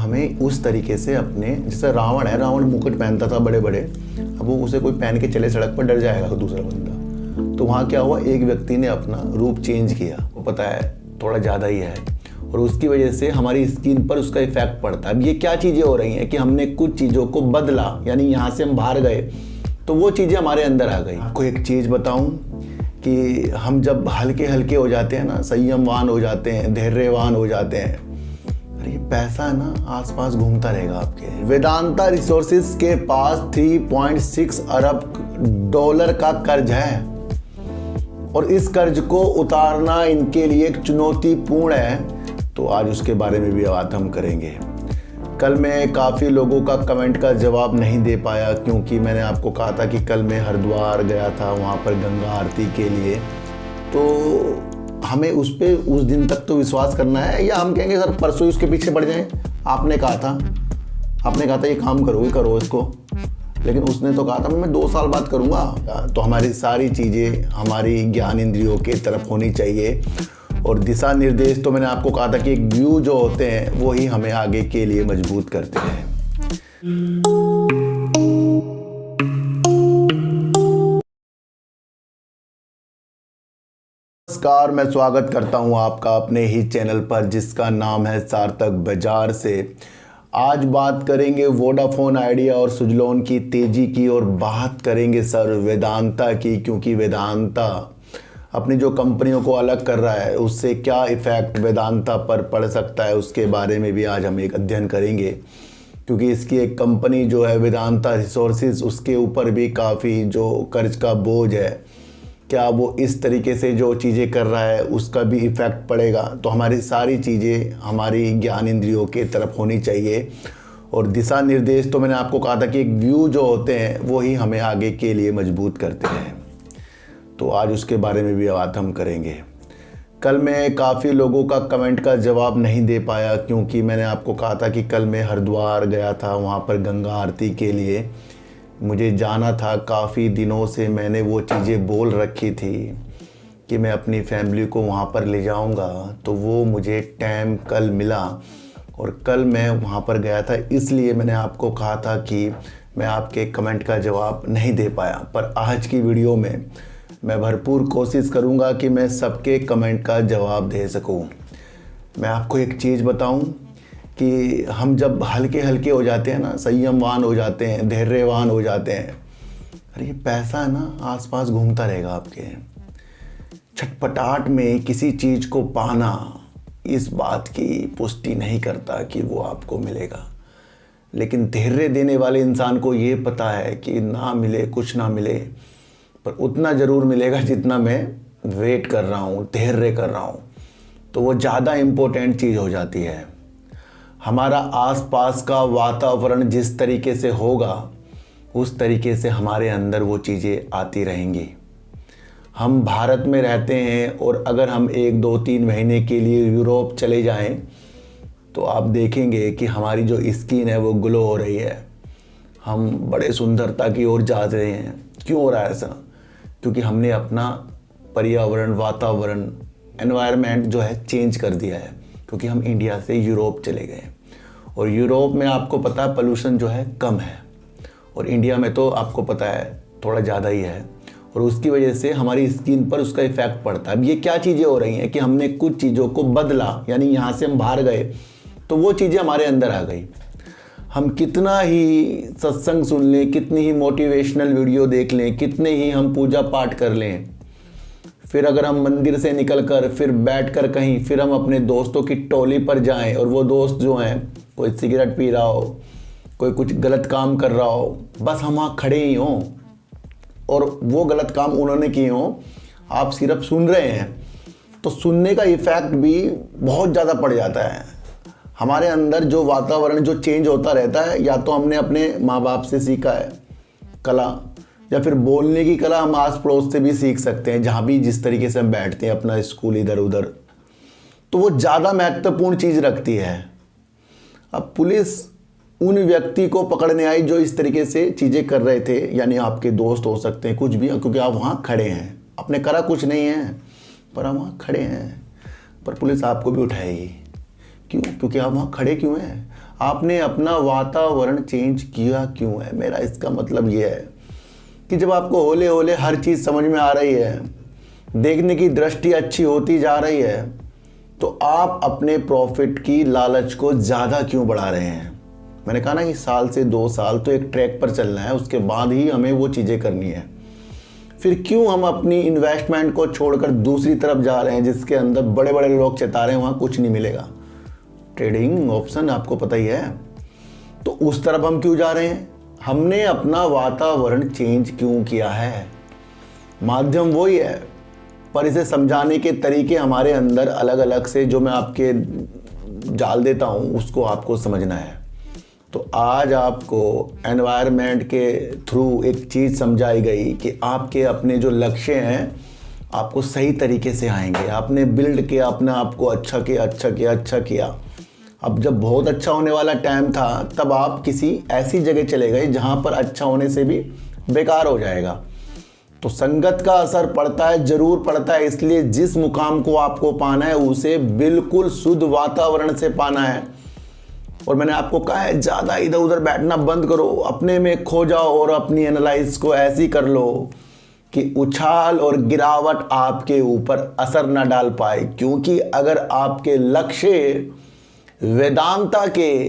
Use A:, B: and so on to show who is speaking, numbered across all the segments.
A: हमें उस तरीके से अपने, जैसे रावण है, रावण मुकुट पहनता था बड़े बड़े, अब वो उसे कोई पहन के चले सड़क पर डर जाएगा दूसरा बंदा। तो वहाँ क्या हुआ, एक व्यक्ति ने अपना रूप चेंज किया, वो पता है थोड़ा ज़्यादा ही है, और उसकी वजह से हमारी स्किन पर उसका इफेक्ट पड़ता है। अब ये क्या चीज़ें हो रही हैं कि हमने कुछ चीज़ों को बदला, यानी यहाँ से हम बाहर गए तो वो चीज़ें हमारे अंदर आ गई। आपको एक चीज़ बताऊँ कि हम जब हल्के हल्के हो जाते हैं ना, संयमवान हो जाते हैं, धैर्यवान हो जाते हैं, ये पैसा है ना आसपास घूमता रहेगा आपके। वेदांता रिसोर्सेज के पास 3.6 अरब डॉलर का कर्ज है और इस कर्ज को उतारना इनके लिए एक चुनौतीपूर्ण है। तो आज उसके बारे में भी बात हम करेंगे। कल मैं काफ़ी लोगों का कमेंट का जवाब नहीं दे पाया क्योंकि मैंने आपको कहा था कि कल मैं हरिद्वार गया था वहाँ पर गंगा आरती के लिए। तो हमें उस पर उस दिन तक तो विश्वास करना है, या हम कहेंगे सर परसों उसके पीछे पड़ जाएं। आपने कहा था ये काम करो इसको, लेकिन उसने तो कहा था मैं 2 साल बाद करूँगा। तो हमारी सारी चीज़ें हमारी ज्ञान इंद्रियों की तरफ होनी चाहिए, और दिशा निर्देश तो मैंने आपको कहा था कि एक व्यू जो होते हैं वो ही हमें आगे के लिए मजबूत करते हैं। नमस्कार, मैं स्वागत करता हूं आपका अपने ही चैनल पर जिसका नाम है सार्थक बाजार से। आज बात करेंगे वोडाफोन आइडिया और सुजलॉन की तेजी की, और बात करेंगे सर वेदांता की, क्योंकि वेदांता अपनी जो कंपनियों को अलग कर रहा है उससे क्या इफ़ेक्ट वेदांता पर पड़ सकता है, उसके बारे में भी आज हम एक अध्ययन करेंगे। क्योंकि इसकी एक कंपनी जो है वेदांता रिसोर्सेज, उसके ऊपर भी काफ़ी जो कर्ज का बोझ है, क्या वो इस तरीके से जो चीज़ें कर रहा है उसका भी इफ़ेक्ट पड़ेगा। तो हमारी सारी चीज़ें हमारी ज्ञान इंद्रियों की तरफ होनी चाहिए, और दिशा निर्देश तो मैंने आपको कहा था कि एक व्यू जो होते हैं वो ही हमें आगे के लिए मजबूत करते हैं। तो आज उसके बारे में भी बात हम करेंगे। कल मैं काफ़ी लोगों का कमेंट का जवाब नहीं दे पाया क्योंकि मैंने आपको कहा था कि कल मैं हरिद्वार गया था वहाँ पर गंगा आरती के लिए, मुझे जाना था। काफ़ी दिनों से मैंने वो चीज़ें बोल रखी थी कि मैं अपनी फैमिली को वहाँ पर ले जाऊँगा, तो वो मुझे टाइम कल मिला और कल मैं वहाँ पर गया था। इसलिए मैंने आपको कहा था कि मैं आपके कमेंट का जवाब नहीं दे पाया, पर आज की वीडियो में मैं भरपूर कोशिश करूंगा कि मैं सबके कमेंट का जवाब दे सकूं। मैं आपको एक चीज़ बताऊं कि हम जब हल्के हल्के हो जाते हैं ना, संयमवान हो जाते हैं, धैर्यवान हो जाते हैं, अरे ये पैसा है ना आसपास घूमता रहेगा आपके। छटपटाहट में किसी चीज़ को पाना इस बात की पुष्टि नहीं करता कि वो आपको मिलेगा, लेकिन धैर्य देने वाले इंसान को ये पता है कि ना मिले कुछ ना मिले, पर उतना ज़रूर मिलेगा जितना मैं वेट कर रहा हूँ, धैर्य कर रहा हूँ। तो वो ज़्यादा इम्पोर्टेंट चीज़ हो जाती है। हमारा आसपास का वातावरण जिस तरीके से होगा उस तरीके से हमारे अंदर वो चीज़ें आती रहेंगी। हम भारत में रहते हैं और अगर हम 1, 2, 3 महीने के लिए यूरोप चले जाएं तो आप देखेंगे कि हमारी जो स्किन है वो ग्लो हो रही है, हम बड़े सुंदरता की ओर जा रहे हैं। क्यों हो रहा है ऐसा? क्योंकि हमने अपना पर्यावरण, वातावरण, एनवायरनमेंट जो है चेंज कर दिया है। क्योंकि हम इंडिया से यूरोप चले गए और यूरोप में आपको पता है पोल्यूशन जो है कम है, और इंडिया में तो आपको पता है थोड़ा ज़्यादा ही है, और उसकी वजह से हमारी स्किन पर उसका इफेक्ट पड़ता है। अब ये क्या चीज़ें हो रही हैं कि हमने कुछ चीज़ों को बदला, यानी यहाँ से हम बाहर गए तो वो चीज़ें हमारे अंदर आ गई। हम कितना ही सत्संग सुन लें, कितनी ही मोटिवेशनल वीडियो देख लें, कितने ही हम पूजा पाठ कर लें, फिर अगर हम मंदिर से निकलकर फिर बैठकर कहीं फिर हम अपने दोस्तों की टोली पर जाएं और वो दोस्त जो हैं कोई सिगरेट पी रहा हो, कोई कुछ गलत काम कर रहा हो, बस हम वहाँ खड़े ही हों और वो गलत काम उन्होंने किए हों, आप सिर्फ सुन रहे हैं, तो सुनने का इफ़ेक्ट भी बहुत ज़्यादा पड़ जाता है। हमारे अंदर जो वातावरण जो चेंज होता रहता है, या तो हमने अपने माँ बाप से सीखा है कला, या फिर बोलने की कला हम आस पड़ोस से भी सीख सकते हैं, जहाँ भी जिस तरीके से हम बैठते हैं अपना स्कूल इधर उधर, तो वो ज़्यादा महत्वपूर्ण चीज़ रखती है। अब पुलिस उन व्यक्ति को पकड़ने आई जो इस तरीके से चीज़ें कर रहे थे, यानी आपके दोस्त हो सकते हैं, कुछ भी, क्योंकि आप वहाँ खड़े हैं, आपने करा कुछ नहीं है पर आप वहाँ खड़े हैं, पर पुलिस आपको भी उठाएगी। क्यों? क्योंकि आप वहाँ खड़े क्यों हैं? आपने अपना वातावरण चेंज किया क्यों है? मेरा इसका मतलब ये है कि जब आपको होले होले हर चीज़ समझ में आ रही है, देखने की दृष्टि अच्छी होती जा रही है, तो आप अपने प्रॉफिट की लालच को ज़्यादा क्यों बढ़ा रहे हैं? मैंने कहा ना कि साल से 2 साल तो एक ट्रैक पर चलना है, उसके बाद ही हमें वो चीज़ें करनी है। फिर क्यों हम अपनी इन्वेस्टमेंट को छोड़कर दूसरी तरफ जा रहे हैं जिसके अंदर बड़े बड़े लोग चेता रहे हैं वहाँ कुछ नहीं मिलेगा? ट्रेडिंग ऑप्शन आपको पता ही है, तो उस तरफ हम क्यों जा रहे हैं? हमने अपना वातावरण चेंज क्यों किया है? माध्यम वही है, पर इसे समझाने के तरीके हमारे अंदर अलग अलग से जो मैं आपके डाल देता हूँ उसको आपको समझना है। तो आज आपको एनवायरनमेंट के थ्रू एक चीज़ समझाई गई कि आपके अपने जो लक्ष्य हैं आपको सही तरीके से आएंगे। आपने बिल्ड किया अपने आप को, अच्छा किया। अब जब बहुत अच्छा होने वाला टाइम था तब आप किसी ऐसी जगह चले गए जहाँ पर अच्छा होने से भी बेकार हो जाएगा। तो संगत का असर पड़ता है, जरूर पड़ता है। इसलिए जिस मुकाम को आपको पाना है उसे बिल्कुल शुद्ध वातावरण से पाना है। और मैंने आपको कहा है ज़्यादा इधर उधर बैठना बंद करो, अपने में खो जाओ और अपनी एनालाइज को ऐसी कर लो कि उछाल और गिरावट आपके ऊपर असर न डाल पाए। क्योंकि अगर आपके लक्ष्य वेदांता के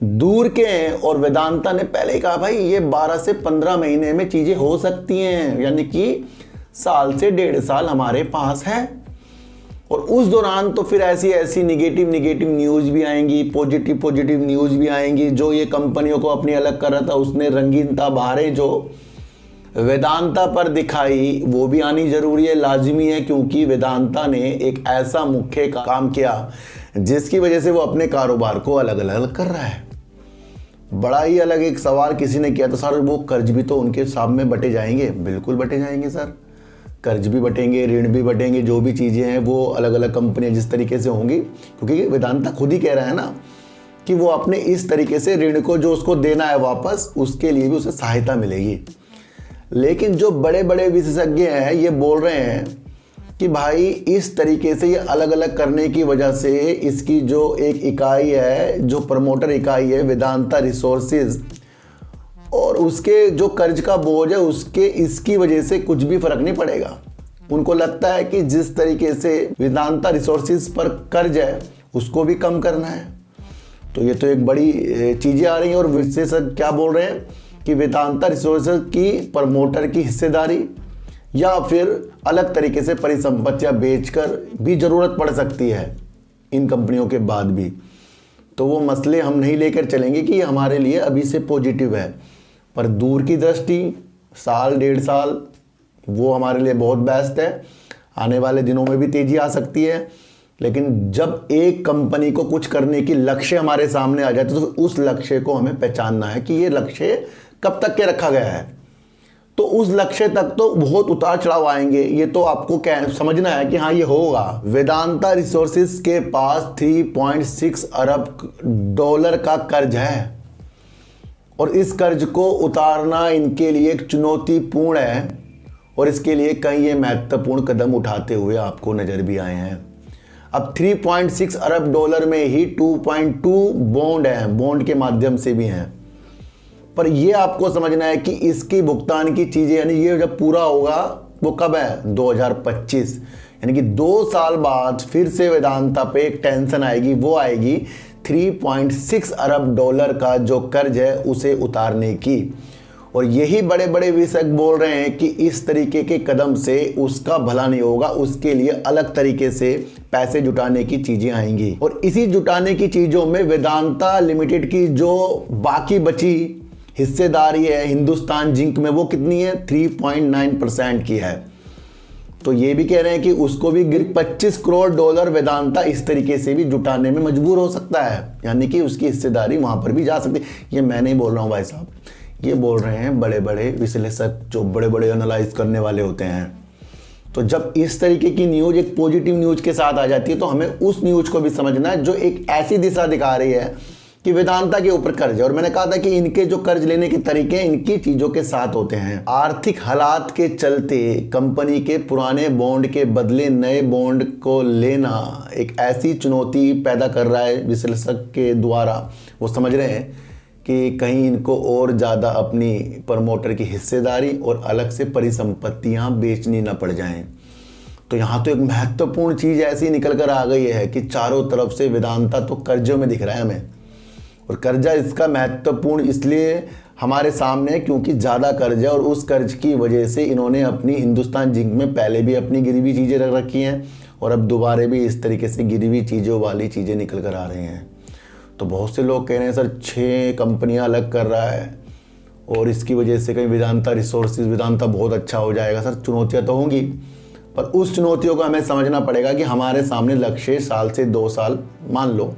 A: दूर के हैं, और वेदांता ने पहले ही कहा भाई ये 12 से 15 महीने में चीज़ें हो सकती हैं, यानी कि साल से 1.5 साल हमारे पास है। और उस दौरान तो फिर ऐसी निगेटिव न्यूज़ भी आएंगी, पॉजिटिव न्यूज़ भी आएंगी। जो ये कंपनियों को अपनी अलग कर रहा था उसने रंगीनता बहारें जो वेदांता पर दिखाई वो भी आनी जरूरी है, लाजिमी है। क्योंकि वेदांता ने एक ऐसा मुख्य काम किया जिसकी वजह से वो अपने कारोबार को अलग अलग कर रहा है। बड़ा ही अलग एक सवाल किसी ने किया था, सर वो कर्ज भी तो उनके सामने बटे जाएंगे। बिल्कुल बटे जाएंगे सर, कर्ज भी बटेंगे, ऋण भी बटेंगे, जो भी चीज़ें हैं वो अलग अलग कंपनियां जिस तरीके से होंगी। क्योंकि वेदांता खुद ही कह रहा है ना कि वो अपने इस तरीके से ऋण को जो उसको देना है वापस, उसके लिए भी उसे सहायता मिलेगी। लेकिन जो बड़े बड़े विशेषज्ञ हैं ये बोल रहे हैं कि भाई इस तरीके से ये अलग अलग करने की वजह से इसकी जो एक इकाई है, जो प्रमोटर इकाई है वेदांता रिसोर्सेज, और उसके जो कर्ज का बोझ है उसके इसकी वजह से कुछ भी फर्क नहीं पड़ेगा। उनको लगता है कि जिस तरीके से वेदांता रिसोर्सेज पर कर्ज है उसको भी कम करना है। तो ये तो एक बड़ी चीज़ें आ रही हैं। और विशेषज्ञ क्या बोल रहे हैं कि वेदांता रिसोर्सेज की प्रमोटर की हिस्सेदारी या फिर अलग तरीके से परिसंपत्तियां बेचकर भी ज़रूरत पड़ सकती है इन कंपनियों के बाद भी। तो वो मसले हम नहीं लेकर चलेंगे कि ये हमारे लिए अभी से पॉजिटिव है, पर दूर की दृष्टि साल 1.5 साल वो हमारे लिए बहुत बेस्ट है। आने वाले दिनों में भी तेज़ी आ सकती है, लेकिन जब एक कंपनी को कुछ करने की लक्ष्य हमारे सामने आ जाए तो उस लक्ष्य को हमें पहचानना है कि ये लक्ष्य कब तक के रखा गया है। तो उस लक्ष्य तक तो बहुत उतार चढ़ाव आएंगे, ये तो आपको समझना है कि हाँ ये होगा। वेदांता रिसोर्सेज के पास 3.6 अरब डॉलर का कर्ज है और इस कर्ज को उतारना इनके लिए एक चुनौतीपूर्ण है, और इसके लिए कई ये महत्वपूर्ण कदम उठाते हुए आपको नज़र भी आए हैं। अब 3.6 अरब डॉलर में ही 2.2 बॉन्ड हैं, बॉन्ड के माध्यम से भी हैं। पर ये आपको समझना है कि इसकी भुगतान की चीज़ें, यानी ये जब पूरा होगा वो कब है? 2025, यानी कि 2 साल बाद फिर से वेदांता पे एक टेंशन आएगी। वो आएगी 3.6 अरब डॉलर का जो कर्ज है उसे उतारने की। और यही बड़े बड़े विशेषज्ञ बोल रहे हैं कि इस तरीके के कदम से उसका भला नहीं होगा, उसके लिए अलग तरीके से पैसे जुटाने की चीज़ें आएंगी। और इसी जुटाने की चीज़ों में वेदांता लिमिटेड की जो बाकी बची हिस्सेदारी है हिंदुस्तान जिंक में, वो कितनी है? 3.9% की है। तो ये भी कह रहे हैं कि उसको भी 25 करोड़ डॉलर वेदांता इस तरीके से भी जुटाने में मजबूर हो सकता है, यानी कि उसकी हिस्सेदारी वहाँ पर भी जा सकती है। ये मैं नहीं बोल रहा हूँ भाई साहब, ये बोल रहे हैं बड़े बड़े विश्लेषक जो बड़े बड़े एनालाइज करने वाले होते हैं। तो जब इस तरीके की न्यूज़ एक पॉजिटिव न्यूज़ के साथ आ जाती है तो हमें उस न्यूज़ को भी समझना है जो एक ऐसी दिशा दिखा रही है कि वेदांता के ऊपर कर्ज है, और मैंने कहा था कि इनके जो कर्ज लेने के तरीके इनकी चीज़ों के साथ होते हैं। आर्थिक हालात के चलते कंपनी के पुराने बॉन्ड के बदले नए बॉन्ड को लेना एक ऐसी चुनौती पैदा कर रहा है विश्लेषक के द्वारा। वो समझ रहे हैं कि कहीं इनको और ज़्यादा अपनी प्रमोटर की हिस्सेदारी और अलग से परिसंपत्तियाँ बेचनी न पड़ जाएं। तो यहाँ तो एक महत्वपूर्ण चीज़ ऐसी निकल कर आ गई है कि चारों तरफ से वेदांता तो कर्जों में दिख रहा है हमें, और कर्जा इसका महत्वपूर्ण इसलिए हमारे सामने है क्योंकि ज़्यादा कर्ज है, और उस कर्ज की वजह से इन्होंने अपनी हिंदुस्तान जिंक में पहले भी अपनी गिरी हुई चीज़ें रख रखी हैं, और अब दोबारा भी इस तरीके से गिरी हुई चीज़ों वाली चीज़ें निकल कर आ रही हैं। तो बहुत से लोग कह रहे हैं सर 6 कंपनियाँ अलग कर रहा है और इसकी वजह से कहीं वेदांता रिसोर्सेज, वेदांता बहुत अच्छा हो जाएगा। सर चुनौतियाँ तो होंगी, पर उस चुनौतियों को हमें समझना पड़ेगा कि हमारे सामने लक्ष्य साल से 2 साल मान लो,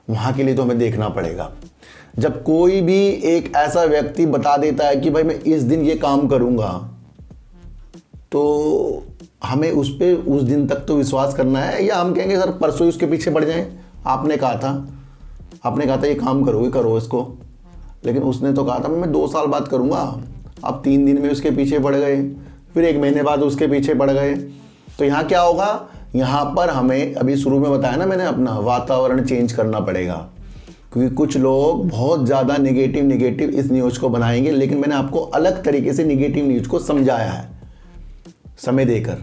A: वहाँ के लिए तो हमें देखना पड़ेगा। जब कोई भी एक ऐसा व्यक्ति बता देता है कि भाई मैं इस दिन ये काम करूँगा, तो हमें उस पर उस दिन तक तो विश्वास करना है, या हम कहेंगे सर परसों ही उसके पीछे पड़ जाएं। आपने कहा था ये काम करोगे, करो इसको, लेकिन उसने तो कहा था मैं 2 साल बाद करूँगा। आप 3 दिन में उसके पीछे पड़ गए, फिर 1 महीने बाद उसके पीछे पड़ गए। तो यहाँ क्या होगा, यहाँ पर हमें अभी शुरू में बताया ना मैंने, अपना वातावरण चेंज करना पड़ेगा, क्योंकि कुछ लोग बहुत ज़्यादा निगेटिव इस न्यूज़ को बनाएंगे, लेकिन मैंने आपको अलग तरीके से निगेटिव न्यूज़ को समझाया है समय देकर।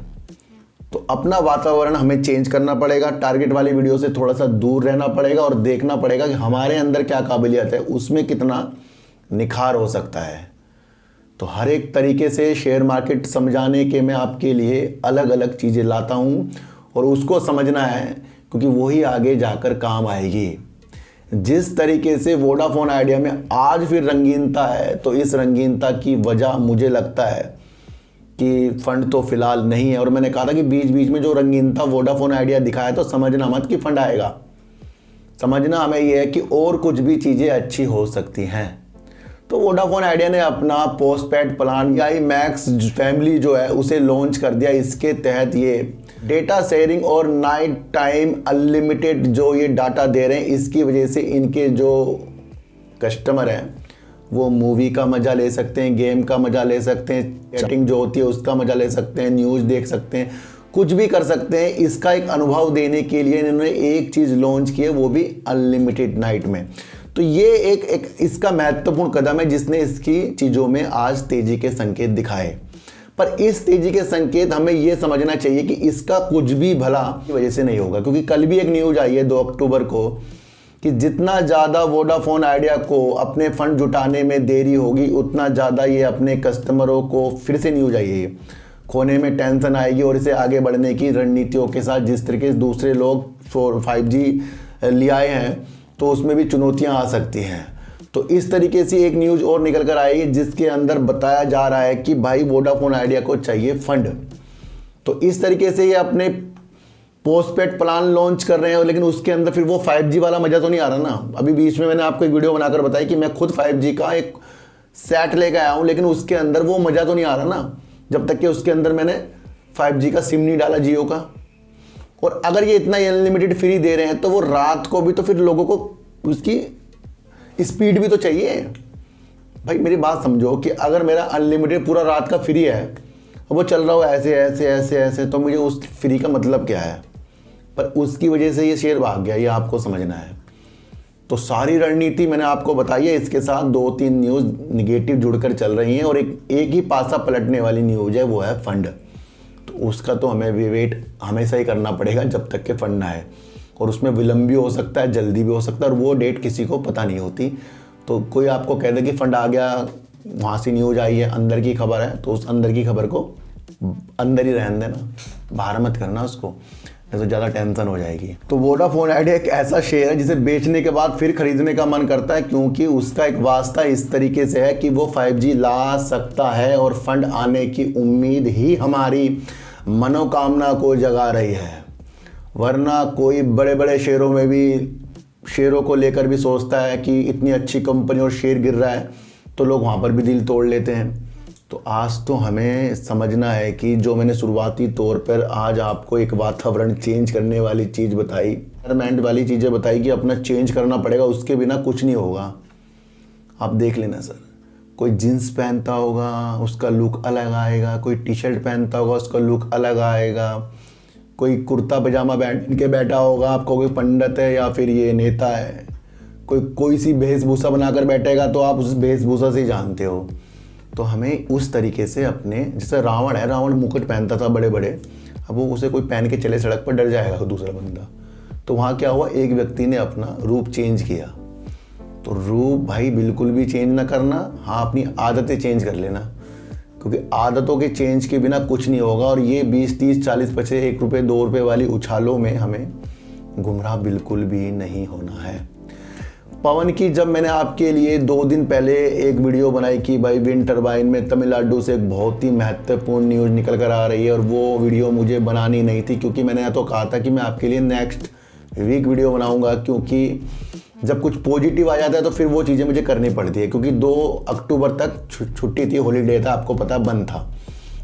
A: तो अपना वातावरण हमें चेंज करना पड़ेगा, टारगेट वाली वीडियो से थोड़ा सा दूर रहना पड़ेगा, और देखना पड़ेगा कि हमारे अंदर क्या काबिलियत है, उसमें कितना निखार हो सकता है। तो हर एक तरीके से शेयर मार्केट समझाने के मैं आपके लिए अलग अलग चीज़ें लाता हूँ, और उसको समझना है क्योंकि वही आगे जाकर काम आएगी। जिस तरीके से वोडाफोन आइडिया में आज फिर रंगीनता है, तो इस रंगीनता की वजह मुझे लगता है कि फंड तो फिलहाल नहीं है। और मैंने कहा था कि बीच बीच में जो रंगीनता वोडाफोन आइडिया दिखाया, तो समझना मत कि फंड आएगा, समझना हमें यह है कि और कुछ भी चीज़ें अच्छी हो सकती हैं। तो वोडाफोन आइडिया ने अपना पोस्टपेड प्लान या मैक्स फैमिली जो है उसे लॉन्च कर दिया। इसके तहत ये डेटा शेयरिंग और नाइट टाइम अनलिमिटेड जो ये डाटा दे रहे हैं, इसकी वजह से इनके जो कस्टमर हैं वो मूवी का मज़ा ले सकते हैं, गेम का मज़ा ले सकते हैं, चैटिंग जो होती है उसका मज़ा ले सकते हैं, न्यूज़ देख सकते हैं, कुछ भी कर सकते हैं। इसका एक अनुभव देने के लिए इन्होंने एक चीज़ लॉन्च की है, वो भी अनलिमिटेड नाइट में। तो ये एक इसका महत्वपूर्ण कदम है जिसने इसकी चीज़ों में आज तेज़ी के संकेत दिखाए। पर इस तेज़ी के संकेत हमें ये समझना चाहिए कि इसका कुछ भी भला की वजह से नहीं होगा, क्योंकि कल भी एक न्यूज़ आई है 2 अक्टूबर को कि जितना ज़्यादा वोडाफोन आइडिया को अपने फंड जुटाने में देरी होगी, उतना ज़्यादा ये अपने कस्टमरों को, फिर से न्यूज़ आई है, खोने में टेंशन आएगी, और इसे आगे बढ़ने की रणनीतियों के साथ जिस तरीके से दूसरे लोग 5G ले आए हैं, तो उसमें भी चुनौतियां आ सकती हैं। तो इस तरीके से एक न्यूज़ और निकल कर आई जिसके अंदर बताया जा रहा है कि भाई वोडाफोन आइडिया को चाहिए फंड। तो इस तरीके से ये अपने पोस्टपेड प्लान लॉन्च कर रहे हैं, लेकिन उसके अंदर फिर वो 5G वाला मज़ा तो नहीं आ रहा ना। अभी बीच में मैंने आपको एक वीडियो बनाकर बताया कि मैं खुद 5G का एक सेट लेकर आया हूँ, लेकिन उसके अंदर वो मज़ा तो नहीं आ रहा ना, जब तक कि उसके अंदर मैंने 5G का सिम नहीं डाला जियो का। और अगर ये इतना अनलिमिटेड फ्री दे रहे हैं, तो वो रात को भी तो फिर लोगों को उसकी स्पीड भी तो चाहिए। भाई मेरी बात समझो कि अगर मेरा अनलिमिटेड पूरा रात का फ्री है, वो चल रहा हो ऐसे ऐसे ऐसे ऐसे, तो मुझे उस फ्री का मतलब क्या है? पर उसकी वजह से ये शेयर भाग गया, ये आपको समझना है। तो सारी रणनीति मैंने आपको बताई है, इसके साथ 2-3 न्यूज़ निगेटिव जुड़कर चल रही हैं, और एक ही पासा पलटने वाली न्यूज़ है, वो है फंड। तो उसका तो हमें वेट हमेशा ही करना पड़ेगा जब तक कि फंड ना आए, और उसमें विलम्ब भी हो सकता है, जल्दी भी हो सकता है, और वो डेट किसी को पता नहीं होती। तो कोई आपको कह दे कि फंड आ गया, वहाँ से न्यूज़ आई है, अंदर की खबर है, तो उस अंदर की खबर को अंदर ही रहने देना, बाहर मत करना उसको, नहीं तो ज़्यादा टेंशन हो जाएगी। तो वोडाफोन आइडिया एक ऐसा शेयर है जिसे बेचने के बाद फिर खरीदने का मन करता है, क्योंकि उसका एक वास्ता इस तरीके से है कि वो 5G ला सकता है, और फंड आने की उम्मीद ही हमारी मनोकामना को जगा रही है। वरना कोई बड़े बड़े शेयरों में भी, शेयरों को लेकर भी सोचता है कि इतनी अच्छी कंपनी और शेयर गिर रहा है, तो लोग वहाँ पर भी दिल तोड़ लेते हैं। तो आज तो हमें समझना है कि जो मैंने शुरुआती तौर पर आज आपको एक वातावरण चेंज करने वाली चीज़ बताई, रिक्वायरमेंट वाली चीज़ें बताई कि अपना चेंज करना पड़ेगा, उसके बिना कुछ नहीं होगा। आप देख लेना सर, कोई जीन्स पहनता होगा उसका लुक अलग आएगा, कोई टी शर्ट पहनता होगा उसका लुक अलग आएगा, कोई कुर्ता पजामा पहन के बैठा होगा, आप कहोगे पंडित है या फिर ये नेता है। कोई सी वेशभूषा बनाकर बैठेगा तो आप उस वेशभूषा से ही जानते हो। तो हमें उस तरीके से अपने, जैसे रावण है, रावण मुकुट पहनता था बड़े बड़े, अब वो उसे कोई पहन के चले सड़क पर डर जाएगा दूसरा बंदा। तो वहाँ क्या हुआ, एक व्यक्ति ने अपना रूप चेंज किया। तो रूप भाई बिल्कुल भी चेंज ना करना, हाँ अपनी आदतें चेंज कर लेना, क्योंकि आदतों के चेंज के बिना कुछ नहीं होगा। और ये 20, 30, 40 पैसे, 1 रुपये 2 रुपये वाली उछालों में हमें गुमराह बिल्कुल भी नहीं होना है। पवन की जब मैंने आपके लिए 2 दिन पहले एक वीडियो बनाई कि भाई विंड टरबाइन में तमिलनाडु से एक बहुत ही महत्वपूर्ण न्यूज़ निकल कर आ रही है, और वो वीडियो मुझे बनानी नहीं थी, क्योंकि मैंने तो कहा था कि मैं आपके लिए नेक्स्ट वीक वीडियो बनाऊंगा, क्योंकि जब कुछ पॉजिटिव आ जाता है तो फिर वो चीज़ें मुझे करनी पड़ती है। क्योंकि 2 अक्टूबर तक छुट्टी थी, हॉलीडे था, आपको पता बंद था,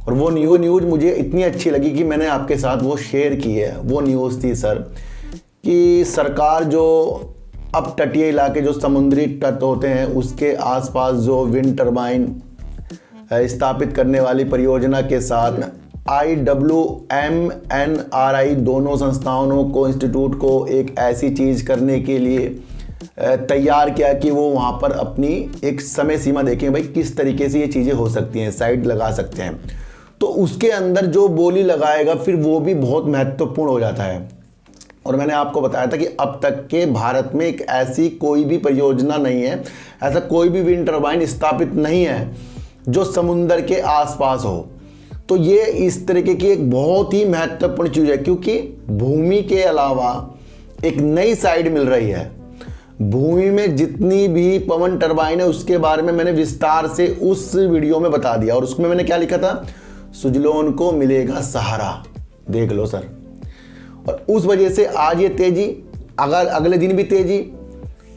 A: और वो न्यूज़ मुझे इतनी अच्छी लगी कि मैंने आपके साथ वो शेयर की है। वो न्यूज़ थी सर कि सरकार जो अब तटीय इलाके, जो समुद्री तट होते हैं, उसके आसपास जो विंड टरबाइन स्थापित करने वाली परियोजना के साथ IWM-NRI दोनों संस्थानों को, इंस्टीट्यूट को एक ऐसी चीज़ करने के लिए तैयार किया कि वो वहाँ पर अपनी एक समय सीमा देखें, भाई किस तरीके से ये चीज़ें हो सकती हैं, साइड लगा सकते हैं। तो उसके अंदर जो बोली लगाएगा फिर वो भी बहुत महत्वपूर्ण हो जाता है। और मैंने आपको बताया था कि अब तक के भारत में एक ऐसी कोई भी परियोजना नहीं है, ऐसा कोई भी विंड टरबाइन स्थापित नहीं है जो समुंदर के आसपास हो। तो ये इस तरीके की एक बहुत ही महत्वपूर्ण चीज़ है, क्योंकि भूमि के अलावा एक नई साइड मिल रही है। भूमि में जितनी भी पवन टरबाइन है उसके बारे में मैंने विस्तार से उस वीडियो में बता दिया, और उसमें मैंने क्या लिखा था, सुजलोन को मिलेगा सहारा। देख लो सर, और उस वजह से आज ये तेजी, अगर अगले दिन भी तेजी,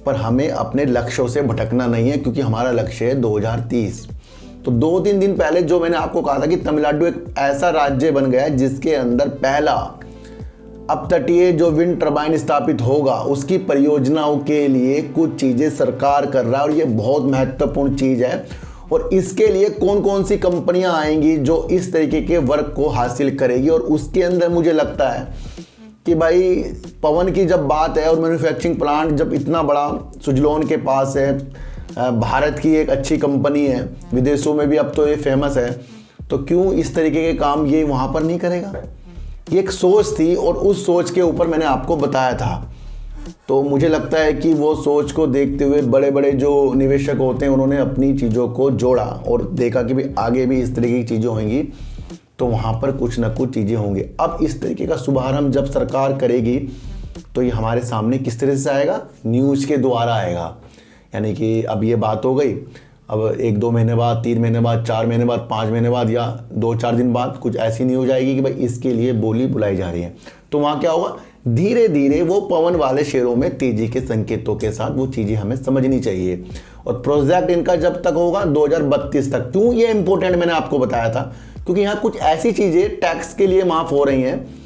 A: पर हमें अपने लक्ष्यों से भटकना नहीं है, क्योंकि हमारा लक्ष्य है 2030। तो 2-3 दिन पहले जो मैंने आपको कहा था कि तमिलनाडु एक ऐसा राज्य बन गया है जिसके अंदर पहला अब तटीय जो विंड टरबाइन स्थापित होगा उसकी परियोजनाओं के लिए कुछ चीज़ें सरकार कर रहा है, और ये बहुत महत्वपूर्ण चीज़ है। और इसके लिए कौन कौन सी कंपनियां आएंगी जो इस तरीके के वर्क को हासिल करेगी, और उसके अंदर मुझे लगता है कि भाई पवन की जब बात है और मैन्युफैक्चरिंग प्लांट जब इतना बड़ा सुजलोन के पास है, भारत की एक अच्छी कंपनी है, विदेशों में भी अब तो ये फेमस है, तो क्यों इस तरीके के काम ये वहाँ पर नहीं करेगा। ये एक सोच थी, और उस सोच के ऊपर मैंने आपको बताया था। तो मुझे लगता है कि वो सोच को देखते हुए बड़े बड़े जो निवेशक होते हैं उन्होंने अपनी चीज़ों को जोड़ा और देखा कि भाई आगे भी इस तरीके की चीज़ें होंगी, तो वहाँ पर कुछ ना कुछ चीज़ें होंगी। अब इस तरीके का शुभारंभ जब सरकार करेगी तो ये हमारे सामने किस तरह से आएगा, न्यूज़ के द्वारा आएगा। यानी कि अब ये बात हो गई, अब 1-2 महीने बाद, 3 महीने बाद, 4 महीने बाद, 5 महीने बाद, या 2-4 दिन बाद कुछ ऐसी न्यूज़ आएगी कि भाई इसके लिए बोली बुलाई जा रही है। तो वहाँ क्या होगा, धीरे धीरे वो पवन वाले शेयरों में तेजी के संकेतों के साथ वो चीज़ें हमें समझनी चाहिए। और प्रोजेक्ट इनका जब तक होगा 2032 तक। क्यों ये इंपॉर्टेंट मैंने आपको बताया था, क्योंकि यहाँ कुछ ऐसी चीज़ें टैक्स के लिए माफ़ हो रही हैं,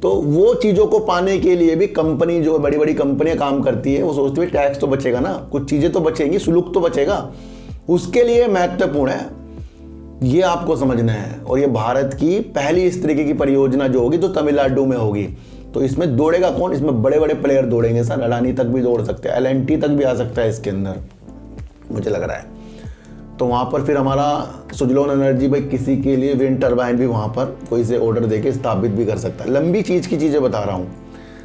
A: तो वो चीज़ों को पाने के लिए भी कंपनी, जो बड़ी बड़ी कंपनियां काम करती है, वो सोचती है टैक्स तो बचेगा ना, कुछ चीज़ें तो बचेंगी, शुल्क तो बचेगा, उसके लिए महत्वपूर्ण है। ये आपको समझना है। और ये भारत की पहली इस तरीके की परियोजना जो होगी तो तमिलनाडु में होगी। तो इसमें दौड़ेगा कौन, इसमें बड़े बड़े प्लेयर दौड़ेंगे सर, अडानी तक भी दौड़ सकते हैं, LNT तक भी आ सकता है इसके अंदर, मुझे लग रहा है। तो वहाँ पर फिर हमारा सुजलोन एनर्जी भाई किसी के लिए विंड टरबाइन भी वहाँ पर कोई से ऑर्डर देके स्थापित भी कर सकता है। लंबी चीज़ की चीज़ें बता रहा हूँ,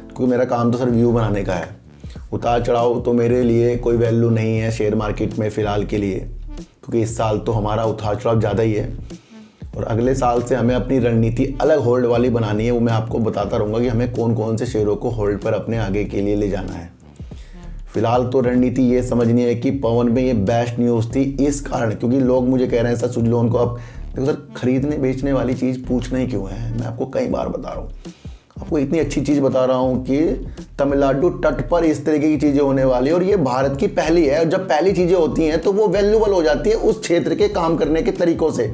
A: क्योंकि मेरा काम तो सर व्यू बनाने का है। उतार चढ़ाव तो मेरे लिए कोई वैल्यू नहीं है शेयर मार्केट में फ़िलहाल के लिए, क्योंकि इस साल तो हमारा उतार चढ़ाव ज़्यादा ही है, और अगले साल से हमें अपनी रणनीति अलग होल्ड वाली बनानी है। वो मैं आपको बताता रहूँगा कि हमें कौन कौन से शेयरों को होल्ड पर अपने आगे के लिए ले जाना है। फिलहाल तो रणनीति ये समझनी है कि पवन में ये बेस्ट न्यूज़ थी इस कारण, क्योंकि लोग मुझे कह रहे हैं सर सुजलोन को, अब देखो सर खरीदने बेचने वाली चीज़ पूछना ही क्यों है, मैं आपको कई बार बता रहा हूँ, आपको इतनी अच्छी चीज़ बता रहा हूँ कि तमिलनाडु तट पर इस तरीके की चीज़ें होने वाली है, और ये भारत की पहली है। और जब पहली चीज़ें होती हैं तो वो वैल्यूबल हो जाती है उस क्षेत्र के काम करने के तरीकों से,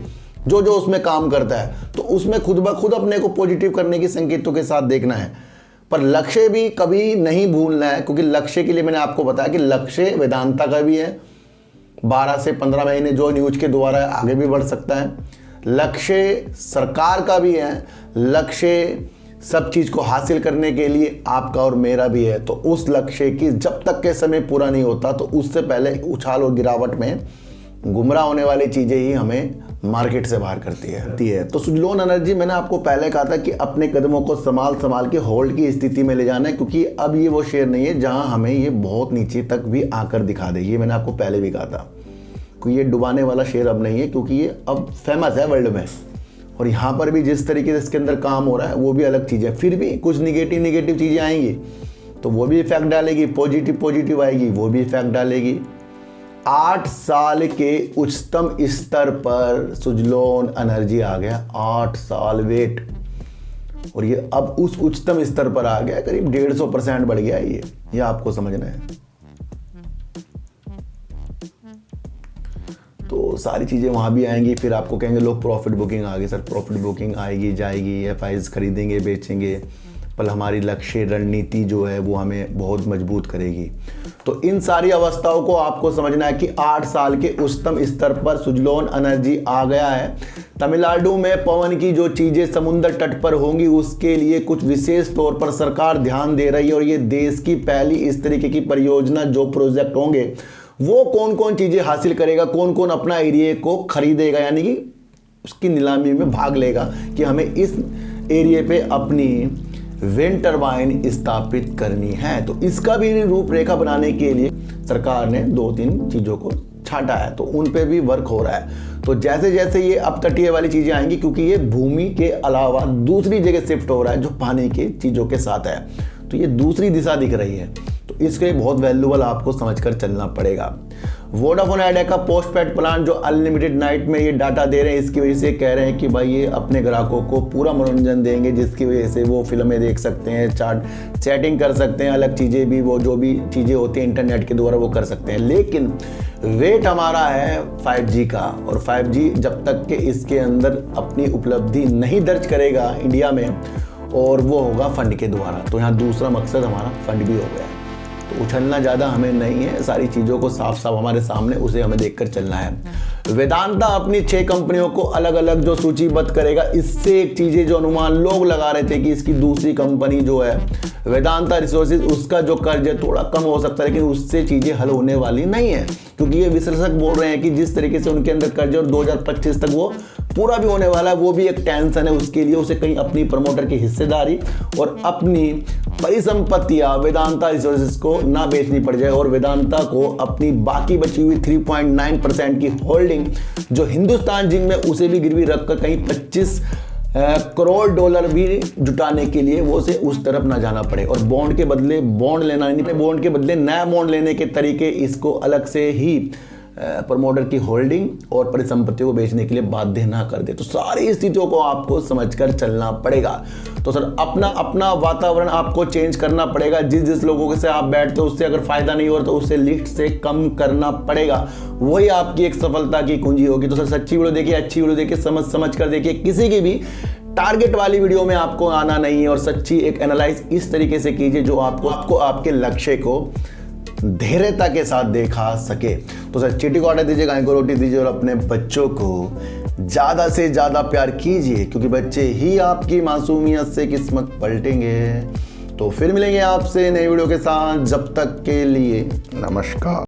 A: जो जो उसमें काम करता है, तो उसमें खुद ब खुद अपने को पॉजिटिव करने के संकेतों के साथ देखना है। पर लक्ष्य भी कभी नहीं भूलना है, क्योंकि लक्ष्य के लिए मैंने आपको बताया कि लक्ष्य वेदांता का भी है, 12 से 15 महीने जो न्यूज के द्वारा आगे भी बढ़ सकता है। लक्ष्य सरकार का भी है, लक्ष्य सब चीज़ को हासिल करने के लिए आपका और मेरा भी है। तो उस लक्ष्य की जब तक के समय पूरा नहीं होता तो उससे पहले उछाल और गिरावट में गुमराह होने वाली चीज़ें ही हमें मार्केट से बाहर करती है। तो सुजलोन एनर्जी मैंने आपको पहले कहा था कि अपने कदमों को संभाल के होल्ड की स्थिति में ले जाना है, क्योंकि अब ये वो शेयर नहीं है जहां हमें ये बहुत नीचे तक भी आकर दिखा देगी। मैंने आपको पहले भी कहा था कि ये डुबाने वाला शेयर अब नहीं है, क्योंकि ये अब फेमस है वर्ल्ड में, और यहाँ पर भी जिस तरीके से इसके अंदर काम हो रहा है वो भी अलग चीज़ है। फिर भी कुछ निगेटिव चीज़ें आएंगी तो वो भी इफेक्ट डालेगी, पॉजिटिव आएगी वो भी इफेक्ट डालेगी। 8 साल के उच्चतम स्तर पर सुजलोन एनर्जी आ गया, 8 साल वेट, और ये अब उस उच्चतम स्तर पर आ गया, करीब 150% बढ़ गया है ये आपको समझना है। तो सारी चीज़ें वहाँ भी आएंगी। फिर आपको कहेंगे लोग प्रॉफिट बुकिंग आ गई, सर प्रॉफिट बुकिंग आएगी जाएगी, एफआईज खरीदेंगे बेचेंगे, पर हमारी लक्ष्य रणनीति जो है वो हमें बहुत मजबूत करेगी। तो इन सारी अवस्थाओं को आपको समझना है कि 8 साल के उच्चतम स्तर पर सुजलोन एनर्जी आ गया है। तमिलनाडु में पवन की जो चीज़ें समुद्र तट पर होंगी उसके लिए कुछ विशेष तौर पर सरकार ध्यान दे रही है, और ये देश की पहली इस तरीके की परियोजना जो प्रोजेक्ट होंगे वो कौन कौन चीज़ें हासिल करेगा, कौन कौन अपना एरिया को खरीदेगा, यानी कि उसकी नीलामी में भाग लेगा कि हमें इस एरिया पे अपनी विंड टरबाइन स्थापित करनी है। तो इसका भी रूपरेखा बनाने के लिए सरकार ने 2-3 चीज़ों को छांटा है, तो उन पे भी वर्क हो रहा है। तो जैसे जैसे ये अपतटीय वाली चीज़ें आएंगी, क्योंकि ये भूमि के अलावा दूसरी जगह शिफ्ट हो रहा है जो पानी के चीज़ों के साथ है, तो ये दूसरी दिशा दिख रही है, तो इसके बहुत वैल्यूबल आपको समझकर चलना पड़ेगा। वोडाफोन आइडिया का पोस्टपेड प्लान जो अनलिमिटेड नाइट में ये डाटा दे रहे हैं, इसकी वजह से कह रहे हैं कि भाई ये अपने ग्राहकों को पूरा मनोरंजन देंगे, जिसकी वजह से वो फिल्में देख सकते हैं, चैटिंग कर सकते हैं, अलग चीज़ें भी वो जो भी चीज़ें होती हैं इंटरनेट के द्वारा वो कर सकते हैं। लेकिन वेट हमारा है 5G का, और 5G जब तक कि इसके अंदर अपनी उपलब्धि नहीं दर्ज करेगा इंडिया में, और वो होगा फंड के द्वारा। तो यहाँ दूसरा मकसद हमारा फंड भी हो गया है। तो उछलना ज़्यादा हमें नहीं है, सारी चीज़ों को साफ साफ हमारे सामने उसे हमें देखकर चलना है। वेदांता अपनी 6 कंपनियों को अलग अलग जो सूचीबद्ध करेगा, इससे एक चीज़ें जो अनुमान लोग लगा रहे थे कि इसकी दूसरी कंपनी जो है वेदांता रिसोर्सेज, उसका जो कर्ज है थोड़ा कम हो सकता है, लेकिन उससे चीज़ें हल होने वाली नहीं है, क्योंकि ये विश्लेषक बोल रहे हैं कि जिस तरीके से उनके अंदर कर्ज और 2025 तक वो पूरा भी होने वाला है, वो भी एक टेंशन है उसके लिए। उसे कहीं अपनी प्रमोटर की हिस्सेदारी और अपनी परिसंपत्तियां वेदांता रिसोर्सेज को ना बेचनी पड़ जाए, और वेदांता को अपनी बाकी बची हुई 3.9% की होल्डिंग जो हिंदुस्तान जिंक में, उसे भी गिरवी रखकर कहीं 25 करोड़ डॉलर भी जुटाने के लिए वो से उस तरफ ना जाना पड़े, और बॉन्ड के बदले बॉन्ड लेना नहीं पड़े, बॉन्ड के बदले नया बॉन्ड लेने के तरीके इसको अलग से ही प्रमोटर की होल्डिंग और परिसंपत्तियों को बेचने के लिए बाध्य ना कर दे। तो सारी स्थितियों को आपको समझकर चलना पड़ेगा। तो सर अपना अपना वातावरण आपको चेंज करना पड़ेगा। जिस लोगों से आप बैठते हो उससे अगर फायदा नहीं हो रहा तो उससे लिस्ट से कम करना पड़ेगा, वही आपकी एक सफलता की कुंजी होगी। तो सर सच्ची वीडियो देखिए, अच्छी वीडियो देखिए, समझ कर देखिए, किसी की भी टारगेट वाली वीडियो में आपको आना नहीं है, और सच्ची एक एनालाइज इस तरीके से कीजिए जो आपको आपके लक्ष्य को धैर्यता के साथ देखा सके। तो सर चीटी को आटा दीजिए, गाय को रोटी दीजिए, और अपने बच्चों को ज़्यादा से ज़्यादा प्यार कीजिए, क्योंकि बच्चे ही आपकी मासूमियत से किस्मत पलटेंगे। तो फिर मिलेंगे आपसे नई वीडियो के साथ, जब तक के लिए नमस्कार।